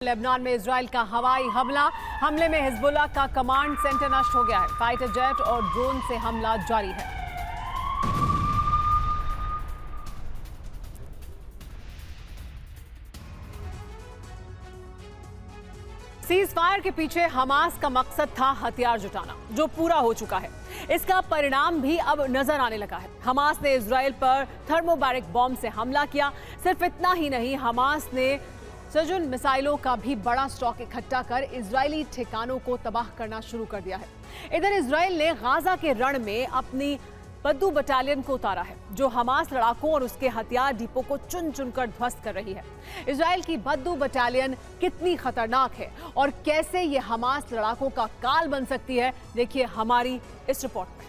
Lebanon में Israel का हवाई हमले में हिजबुल्लाह का कमांड सेंटर नष्ट हो गया है। फाइटर जेट और ड्रोन से हमला जारी है। सीज फायर के पीछे हमास का मकसद था हथियार जुटाना, जो पूरा हो चुका है। इसका परिणाम भी अब नजर आने लगा है। हमास ने इजराइल पर थर्मोबैरिक बॉम्ब से हमला किया। सिर्फ इतना ही नहीं, हमास ने सजन मिसाइलों का भी बड़ा स्टॉक इकट्ठा कर इजरायली ठिकानों को तबाह करना शुरू कर दिया है। इधर इजराइल ने गाजा के रण में अपनी बद्दू बटालियन को उतारा है, जो हमास लड़ाकों और उसके हथियार डिपो को चुन चुनकर ध्वस्त कर रही है। इजराइल की बद्दू बटालियन कितनी खतरनाक है और कैसे ये हमास लड़ाकों का काल बन सकती है, देखिए हमारी इस रिपोर्ट में।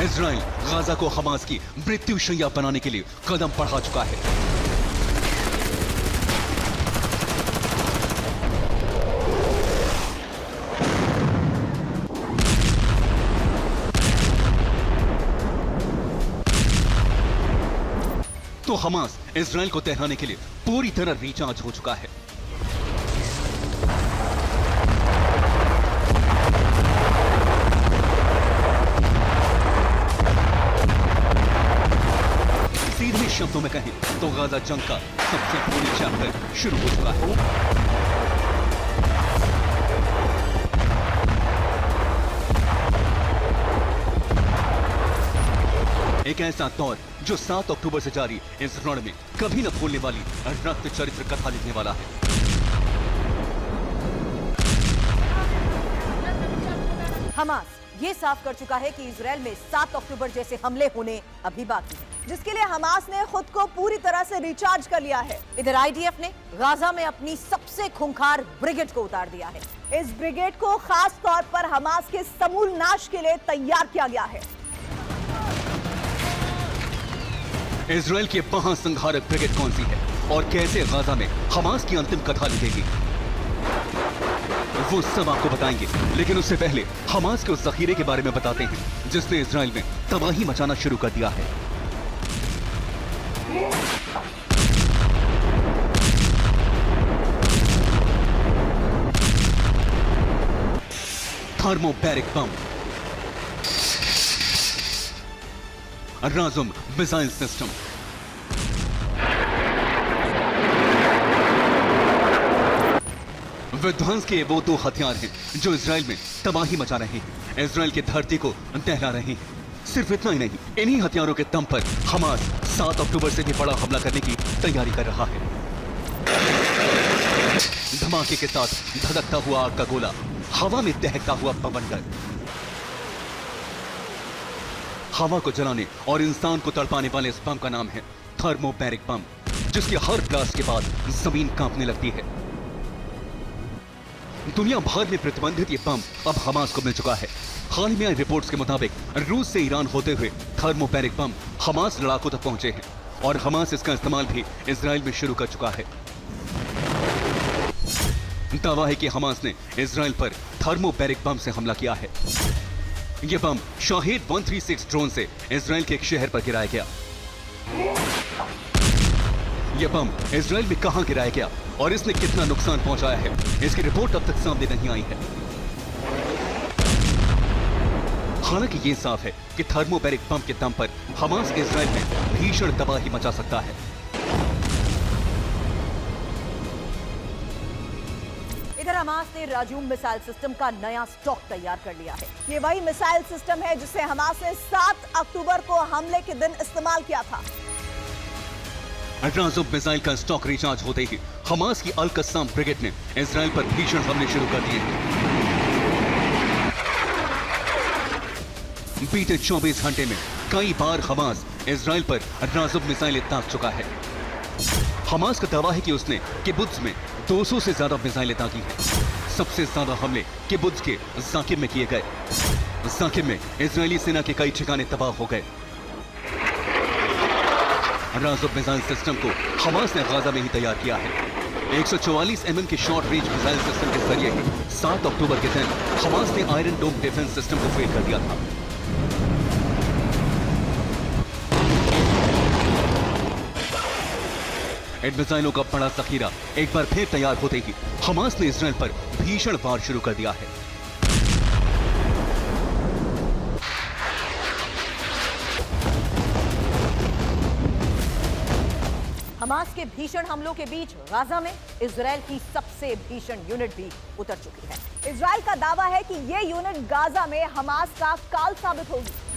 इजराइल गाजा को हमास की मृत्युशैया बनाने के लिए कदम बढ़ा चुका है। तो हमास इजराइल को तहराने के लिए पूरी तरह रिचार्ज हो चुका है। सीधे शब्दों में कहें तो गाजा जंग का सबसे बुरी चैप्टर शुरू हो चुका है। एक ऐसा दौर जो 7 अक्टूबर से जारी इस रण में कभी न भूलने वाली रक्त चरित्र कथा लिखने वाला है। हमास ये साफ कर चुका है कि इजराइल में 7 अक्टूबर जैसे हमले होने अभी बाकी हैं, जिसके लिए हमास ने खुद को पूरी तरह से रिचार्ज कर लिया है। इधर आईडीएफ ने गाजा में अपनी सबसे खूंखार ब्रिगेड को उतार दिया है। इस ब्रिगेड को खास तौर पर हमास के समूल नाश के लिए तैयार किया गया है। इजराइल की महासंहारक ब्रिगेड कौन सी है और कैसे गाजा में हमास की अंतिम कथा लिखेगी, वो सब आपको बताएंगे। लेकिन उससे पहले हमास के उस जखीरे के बारे में बताते हैं जिसने इजराइल में तबाही मचाना शुरू कर दिया है। थर्मोबैरिक बम, राजुम मिसाइल सिस्टम, विध्वंस के वो दो हथियार हैं जो इजराइल में तबाही मचा रहे हैं, इजराइल की धरती को दहला रहे हैं। सिर्फ इतना ही नहीं, इन्हीं हथियारों के दम पर हमास 7 अक्टूबर से भी बड़ा हमला करने की तैयारी कर रहा है। धमाके के साथ धड़कता हुआ आग का गोला, हवा में दहकता हुआ बवंडर, हवा को जलाने और इंसान को तड़पाने वाले इस बम का नाम है थर्मोबैरिक बम, जिसके हर ब्लास्ट के बाद जमीन कांपने लगती है। दुनिया भर में प्रतिबंधित ये बम अब हमास को मिल चुका है। हाल में आई रिपोर्ट्स के मुताबिक रूस से ईरान होते हुए थर्मोबैरिक बम हमास लड़ाकों तक पहुंचे हैं और हमास इसका इस्तेमाल भी इजराइल में शुरू कर चुका है। दावा है कि हमास ने इजराइल पर थर्मोबैरिक बम से हमला किया है। यह बम शाहिद 136 ड्रोन से इजराइल के एक शहर पर गिराया गया। यह बम इजराइल में कहां गिराया गया और इसने कितना नुकसान पहुंचाया है, इसकी रिपोर्ट अब तक सामने नहीं आई है। हालांकि यह साफ है कि थर्मोबैरिक बम के दम पर हमास इजराइल में भीषण तबाही मचा सकता है। इधर हमास ने राजूम मिसाइल सिस्टम का नया स्टॉक तैयार कर लिया है। ये वही मिसाइल सिस्टम है जिसे हमास ने 7 अक्टूबर को हमले के दिन इस्तेमाल किया था। राजुम मिसाइल का स्टॉक रिचार्ज होते ही हमास की अल कस्साम ब्रिगेड ने इजराइल पर भीषण हमले शुरू कर दिए हैं। बीते 24 घंटे में कई बार हमास इजराइल पर राजुम मिसाइलें दाग चुका है। हमास का दावा है कि उसने किबुत्ज में 200 से ज्यादा मिसाइलें दागी हैं। सबसे ज्यादा हमले किबुत्ज के जाकिम में किए गए। जाकिम में इजरायली सेना के कई ठिकाने तबाह हो गए। राज़ुब मिसाइल सिस्टम को हमास ने गाजा में ही तैयार किया है। 144 mm के शॉर्ट रेंज मिसाइल सिस्टम के जरिए ही 7 अक्टूबर के दिन हमास ने आयरन डोम डिफेंस सिस्टम को फेल कर दिया था। इन मिसाइलों का बड़ा जखीरा एक बार फिर तैयार होते ही हमास ने इजराइल पर भीषण वार शुरू कर दिया है। हमास के भीषण हमलों के बीच गाजा में इजराइल की सबसे भीषण यूनिट भी उतर चुकी है। इजराइल का दावा है कि ये यूनिट गाजा में हमास का काल साबित होगी।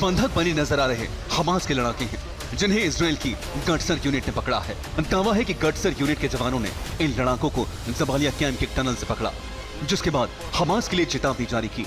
बंधक बने नजर आ रहे हमास के लड़ाके हैं, जिन्हें इजराइल की गटसर यूनिट ने पकड़ा है। दावा है कि गटसर यूनिट के जवानों ने इन लड़ाकों को जबालिया कैंप के टनल से पकड़ा, जिसके बाद हमास के लिए चेतावनी जारी की।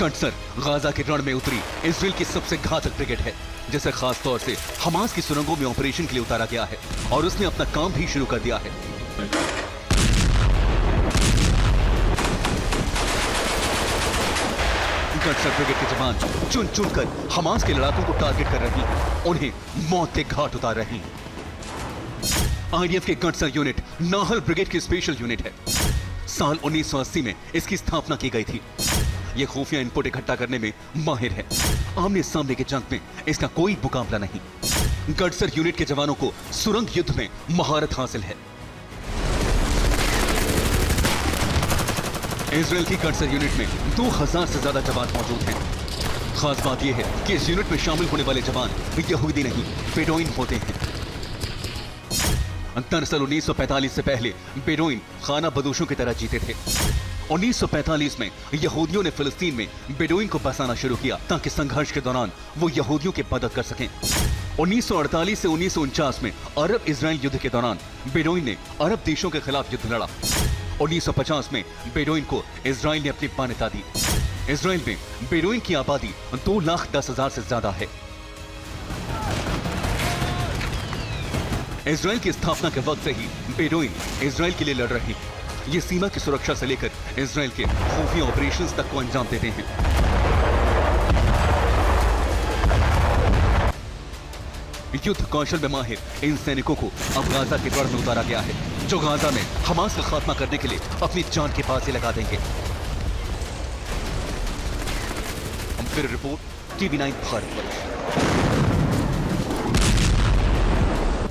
गटसर गाजा के रण में उतरी इजराइल की सबसे घातक ब्रिगेड है, जिसे खास तौर से हमास की सुरंगों में ऑपरेशन के लिए उतारा गया है और उसने अपना काम भी शुरू कर दिया है। गटसर ब्रिगेड के जवान चुन चुनकर हमास के लड़ाकों को टारगेट कर रही हैं, उन्हें मौत के घाट उतार रही हैं। आईडीएफ के गटसर यूनिट नाहल ब्रिगेड की स्पेशल यूनिट है। साल 1980 में इसकी स्थापना की गई थी। यह खुफिया इनपुट इकट्ठा करने में माहिर है। आमने सामने के जंग में इसका कोई मुकाबला नहीं। गटसर यूनिट के जवानों को सुरंग युद्ध में महारत हासिल है। इजराइल की गटसर यूनिट में 2000 से ज्यादा जवान मौजूद हैं। खास बात यह है कि इस यूनिट में शामिल होने वाले जवान यहूदी नहीं, बेडोइन होते हैं। दरअसल 1945 से पहले बेडोइन खाना बदोशों की तरह जीते थे। 1945 में यहूदियों ने फिलिस्तीन में बेडोइन को बसाना शुरू किया ताकि संघर्ष के दौरान वो यहूदियों की मदद कर सकें। 1948 से 1949 में अरब इजराइल युद्ध के दौरान बेडोइन ने अरब देशों के खिलाफ युद्ध लड़ा। 1950 में बेडोइन को इजराइल ने अपनी मान्यता दी। इजराइल में बेडोइन की आबादी 2,10,000 से ज्यादा है। इजराइल की स्थापना के वक्त से ही बेडोइन इजराइल के लिए लड़ रहे हैं। ये सीमा की सुरक्षा से लेकर इजराइल के खुफिया ऑपरेशंस तक को अंजाम देते हैं। युद्ध कौशल में माहिर इन सैनिकों को अब गाजा के रण में उतारा गया है, जो गाजा में हमास का खात्मा करने के लिए अपनी जान के बाजी लगा देंगे। हम फिर रिपोर्ट TV9 भारत।